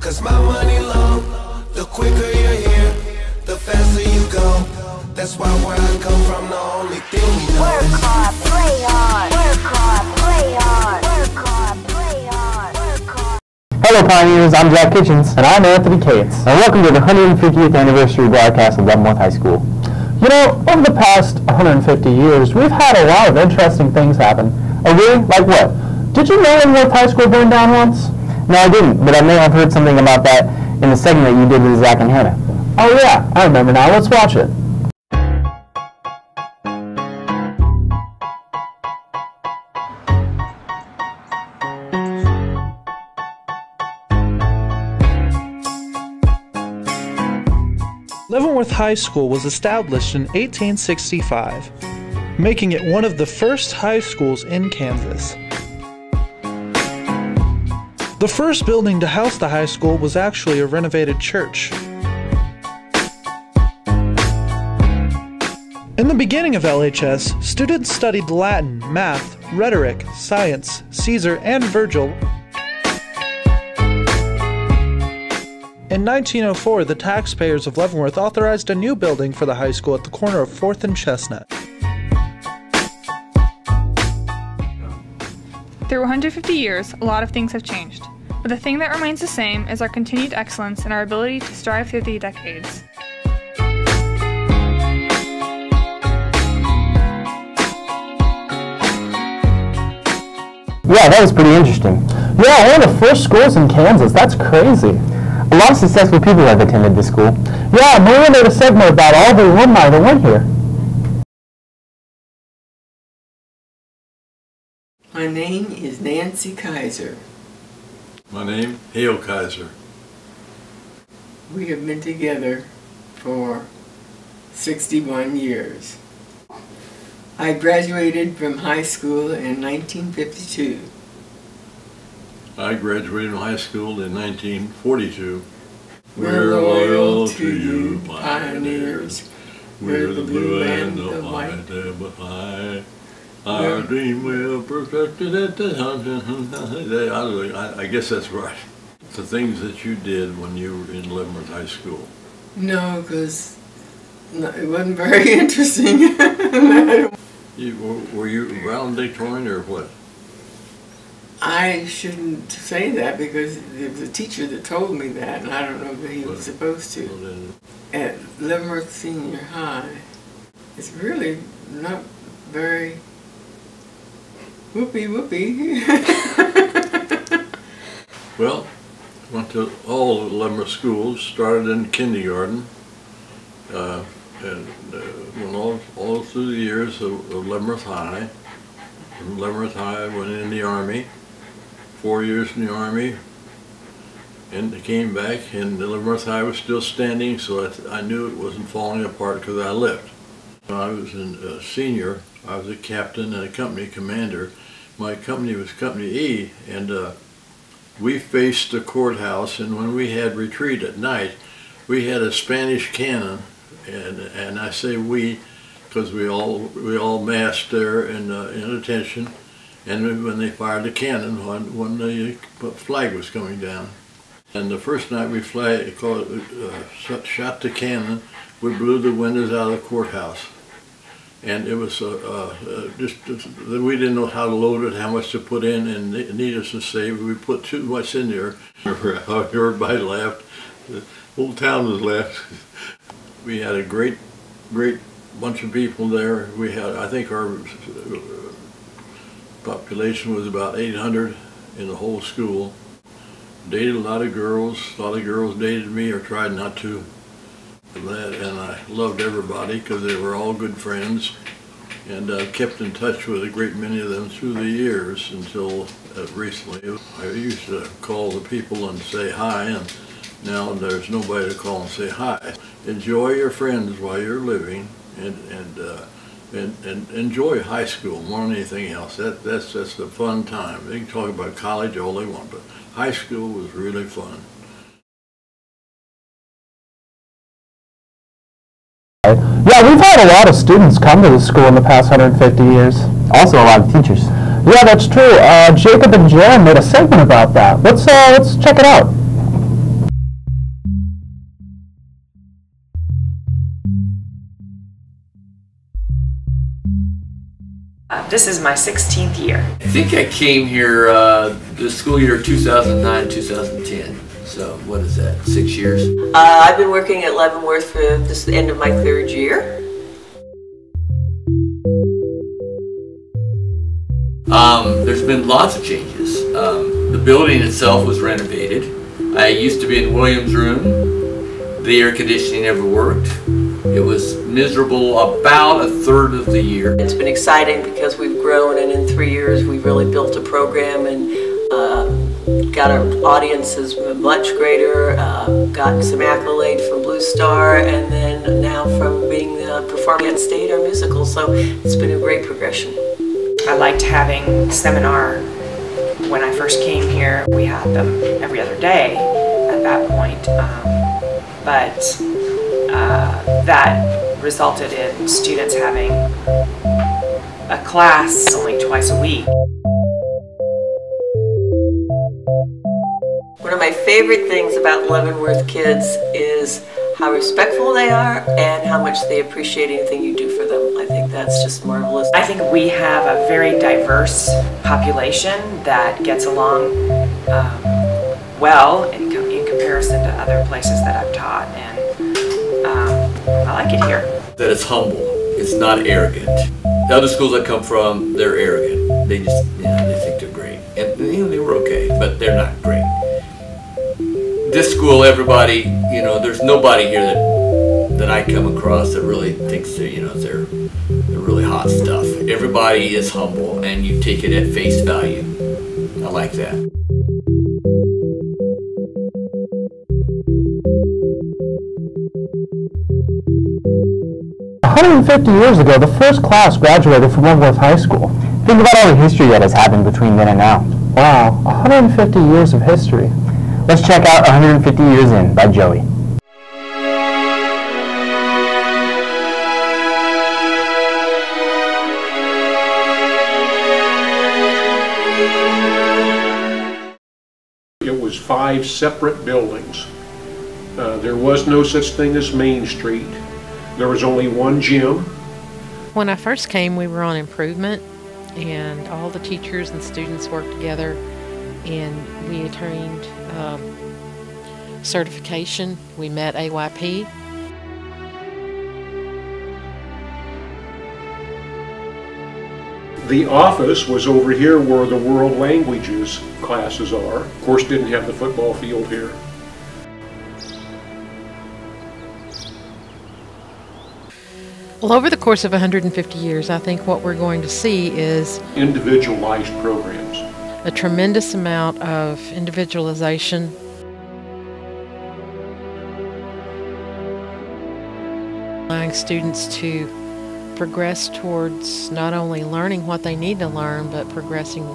Cause my money low, the quicker you're here, the faster you go. That's why where I come from, the only thing we know work is hard, play hard, work hard, play hard, work hard, play hard, work hard. Hello Pioneers, I'm Jack Kitchens. And I'm Anthony Cates. And welcome to the 150th anniversary broadcast of Leavenworth High School. You know, over the past 150 years, we've had a lot of interesting things happen. Oh really? Like what? Did you know Leavenworth High School burned down once? No, I didn't, but I may have heard something about that in the segment that you did with Zach and Hannah. Oh yeah, I remember now. Let's watch it. Leavenworth High School was established in 1865, making it one of the first high schools in Kansas. The first building to house the high school was actually a renovated church. In the beginning of LHS, students studied Latin, math, rhetoric, science, Caesar, and Virgil. In 1904, the taxpayers of Leavenworth authorized a new building for the high school at the corner of 4th and Chestnut. Through 150 years, a lot of things have changed, but the thing that remains the same is our continued excellence and our ability to strive through the decades. Yeah, that was pretty interesting. Yeah, one of the first schools in Kansas. That's crazy. A lot of successful people have attended this school. Yeah, Maria made a segment about all the alumni that went here. My name is Nancy Kaiser. My name, Hale Kaiser. We have been together for 61 years. I graduated from high school in 1952. I graduated from high school in 1942. We're loyal to you, pioneers. We're the blue and the white. High. Our dream will perfect it at the I guess that's right. The things that you did when you were in Leavenworth High School. No, because it wasn't very interesting. Were you valedictorian or what? I shouldn't say that because there was a teacher that told me that, and I don't know that he was supposed to. At Leavenworth Senior High, it's really not very whoopee. Well, went to all the Leavenworth schools, started in kindergarten, and went all through the years of Leavenworth High. From Leavenworth High, I went in the Army. 4 years in the Army, and I came back, and the Leavenworth High was still standing, so I knew it wasn't falling apart because I left. When I was a senior, I was a captain and a company commander. My company was Company E, and we faced the courthouse, and when we had retreat at night, we had a Spanish cannon, and I say we because we all massed there in attention. And when they fired the cannon, when the flag was coming down. And the first night we shot the cannon, we blew the windows out of the courthouse. And it was we didn't know how to load it, how much to put in, and needless to say, we put too much in there. Everybody laughed. The whole town was laughing. We had a great bunch of people there. We had, I think our population was about 800 in the whole school. Dated a lot of girls. A lot of girls dated me or tried not to. And I loved everybody because they were all good friends, and kept in touch with a great many of them through the years until recently. I used to call the people and say hi, and now there's nobody to call and say hi. Enjoy your friends while you're living, and enjoy high school more than anything else. That's just a fun time. They can talk about college all they want, but high school was really fun. Yeah, we've had a lot of students come to the school in the past 150 years. Also a lot of teachers. Yeah, that's true. Jacob and Jan made a segment about that. Let's check it out. This is my 16th year. I think I came here the school year 2009-2010. So what is that, 6 years? I've been working at Leavenworth for this the end of my 3rd year. There's been lots of changes. The building itself was renovated. I used to be in Williams' room. The air conditioning never worked. It was miserable about a third of the year. It's been exciting because we've grown, and in 3 years we've really built a program and got our audiences much greater, got some accolade from Blue Star, and then now from being performing at State, our musical, so it's been a great progression. I liked having seminar. When I first came here, we had them every other day at that point, but that resulted in students having a class only twice a week. One of my favorite things about Leavenworth kids is how respectful they are and how much they appreciate anything you do for them. I think that's just marvelous. I think we have a very diverse population that gets along well in comparison to other places that I've taught, and I like it here. That it's humble. It's not arrogant. The other schools I come from, they're arrogant. They just, they think they're great. And they were okay, but they're not great. This school, everybody, there's nobody here that I come across that really thinks that, they're really hot stuff. Everybody is humble, and you take it at face value. I like that. "150 years ago, the first class graduated from Leavenworth High School. Think about all the history that has happened between then and now. Wow, 150 years of history. Let's check out 150 Years In by Joey. It was 5 separate buildings. There was no such thing as Main Street. There was only one gym. When I first came, we were on improvement, and all the teachers and students worked together, and we attained certification. We met AYP. The office was over here where the world languages classes are. Of course, didn't have the football field here. Well, over the course of 150 years, I think what we're going to see is individualized programs. A tremendous amount of individualization. Allowing students to progress towards not only learning what they need to learn, but progressing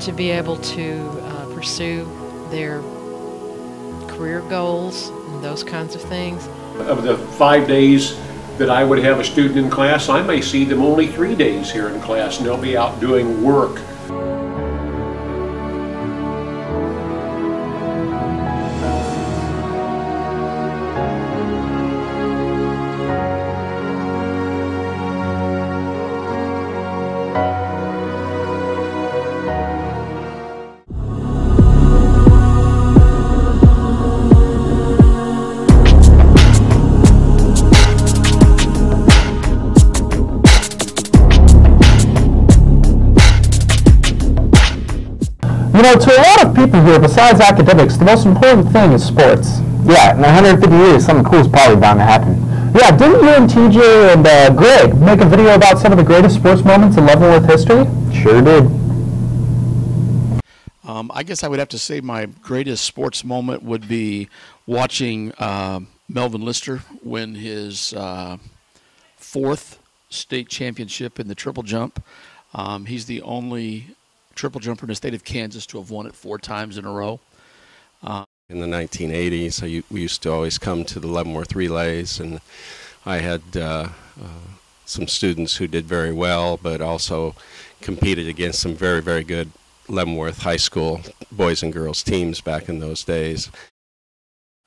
to be able to pursue their career goals and those kinds of things. Of the 5 days that I would have a student in class, I may see them only 3 days here in class, and they'll be out doing work. To a lot of people here, besides academics, the most important thing is sports. Yeah, in 150 years, something cool is probably bound to happen. Yeah, didn't you and TJ and Greg make a video about some of the greatest sports moments in Leavenworth history? Sure did. I guess I would have to say my greatest sports moment would be watching Melvin Lister win his 4th state championship in the triple jump. He's the only triple jumper in the state of Kansas to have won it 4 times in a row. In the 1980s, we used to always come to the Leavenworth relays, and I had some students who did very well, but also competed against some very, very good Leavenworth High School boys and girls teams back in those days.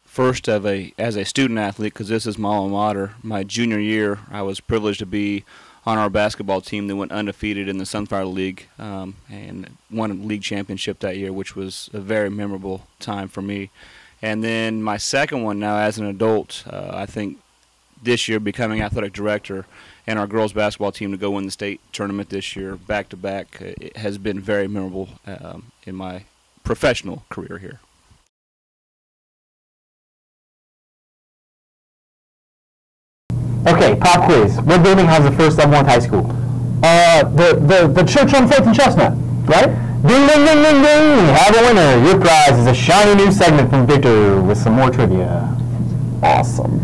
First, as a student athlete, because this is my alma mater, my junior year, I was privileged to be on our basketball team that went undefeated in the Sunflower League and won a league championship that year, which was a very memorable time for me. And then my second one now as an adult, I think this year becoming athletic director and our girls basketball team to go win the state tournament this year back-to-back, it has been very memorable in my professional career here. Okay, pop quiz. What building has the first Leavenworth High School? The church on 4th and Chestnut, right? Ding, ding, ding, ding, ding! We have a winner. Your prize is a shiny new segment from Victor with some more trivia. Awesome.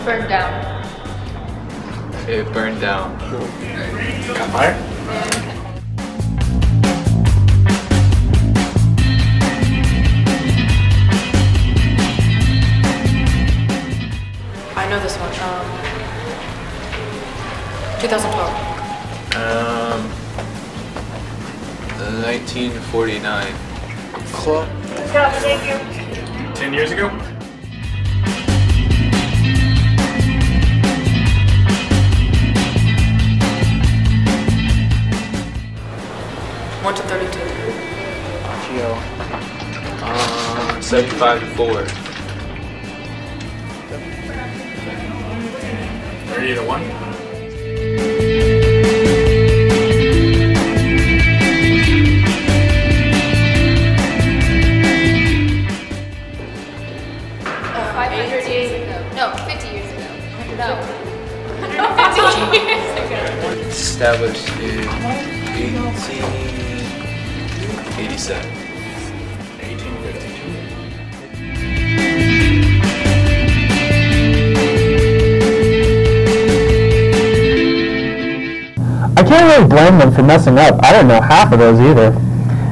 Burned down. It burned down. Got fire? I know this one. 2012. 1949. Close. 10 years ago? One to 32. Geo. 75 to 4. 30 to 1. Established in 1887. 1852. I can't really blame them for messing up. I didn't know half of those either.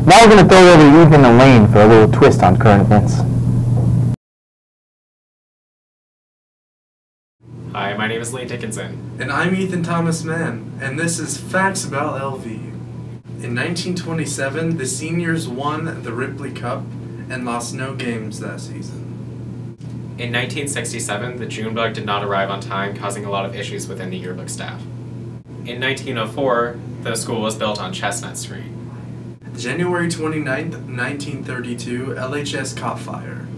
Now we're going to throw it over to Ethan and Lane for a little twist on current events. Hi, my name is Lane Dickinson. And I'm Ethan Thomas Mann, and this is Facts About LV. In 1927, the seniors won the Ripley Cup and lost no games that season. In 1967, the Junebug did not arrive on time, causing a lot of issues within the yearbook staff. In 1904, the school was built on Chestnut Street. January 29th, 1932, LHS caught fire.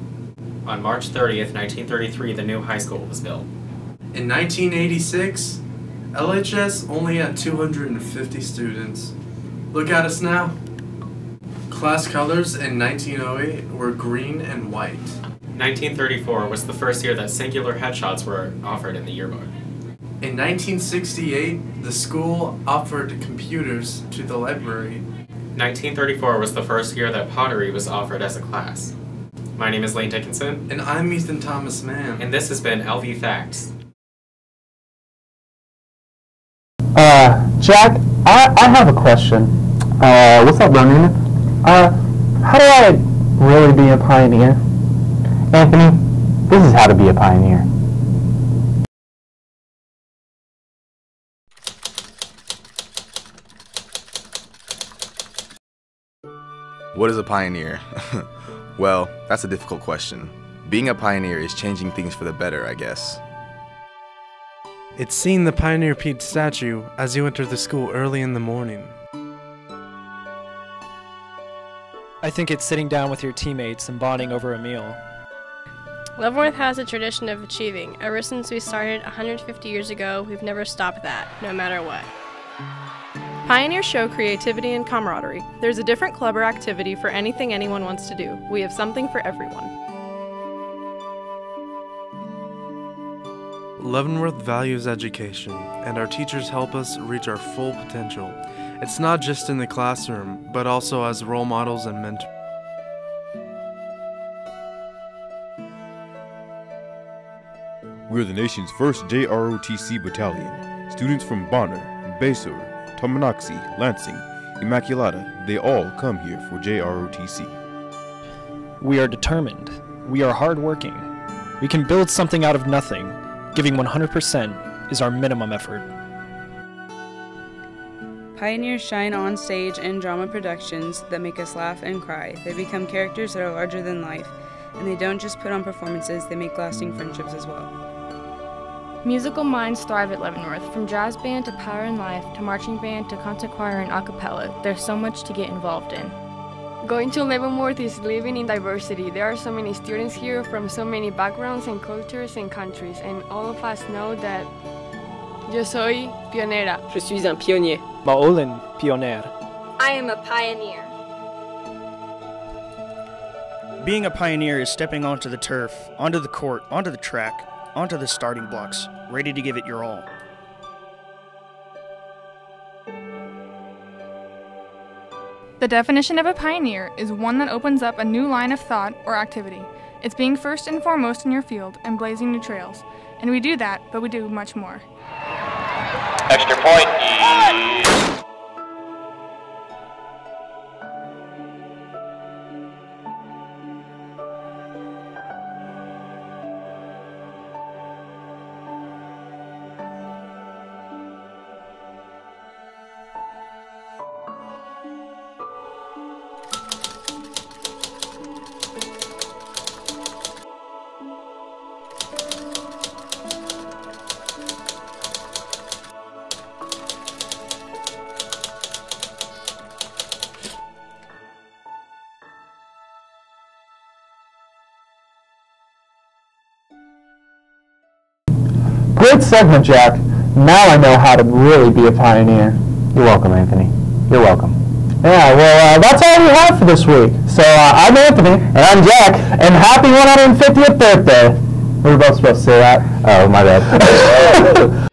On March 30th, 1933, the new high school was built. In 1986, LHS only had 250 students. Look at us now. Class colors in 1908 were green and white. 1934 was the first year that singular headshots were offered in the yearbook. In 1968, the school offered computers to the library. 1934 was the first year that pottery was offered as a class. My name is Lane Dickinson. And I'm Ethan Thomas Mann. And this has been LV Facts. Jack, I have a question. What's up, Ronan? How do I really be a pioneer? Anthony, this is how to be a pioneer. What is a pioneer? Well, that's a difficult question. Being a pioneer is changing things for the better, I guess. It's seeing the Pioneer Pete statue as you enter the school early in the morning. I think it's sitting down with your teammates and bonding over a meal. Leavenworth has a tradition of achieving. Ever since we started 150 years ago, we've never stopped that, no matter what. Pioneers show creativity and camaraderie. There's a different club or activity for anything anyone wants to do. We have something for everyone. Leavenworth values education, and our teachers help us reach our full potential. It's not just in the classroom, but also as role models and mentors. We're the nation's first JROTC battalion. Students from Bonner, Basur, Tomanaxi, Lansing, Immaculata, they all come here for JROTC. We are determined. We are hardworking. We can build something out of nothing. Giving 100% is our minimum effort. Pioneers shine on stage and drama productions that make us laugh and cry. They become characters that are larger than life, and they don't just put on performances, they make lasting friendships as well. Musical minds thrive at Leavenworth. From jazz band to Power and Life to marching band to concert choir and a cappella, there's so much to get involved in. Going to Leavenworth is living in diversity. There are so many students here from so many backgrounds and cultures and countries, and all of us know that yo soy pionera. Je suis un pionnier. Maolin pioner. I am a pioneer. Being a pioneer is stepping onto the turf, onto the court, onto the track, onto the starting blocks, ready to give it your all. The definition of a pioneer is one that opens up a new line of thought or activity. It's being first and foremost in your field and blazing new trails. And we do that, but we do much more. Extra point. Great segment, Jack. Now I know how to really be a pioneer. You're welcome, Anthony. You're welcome. Yeah, well, that's all we have for this week. So I'm Anthony. And I'm Jack. And happy 150th birthday. We were both supposed to say that. Oh, my bad.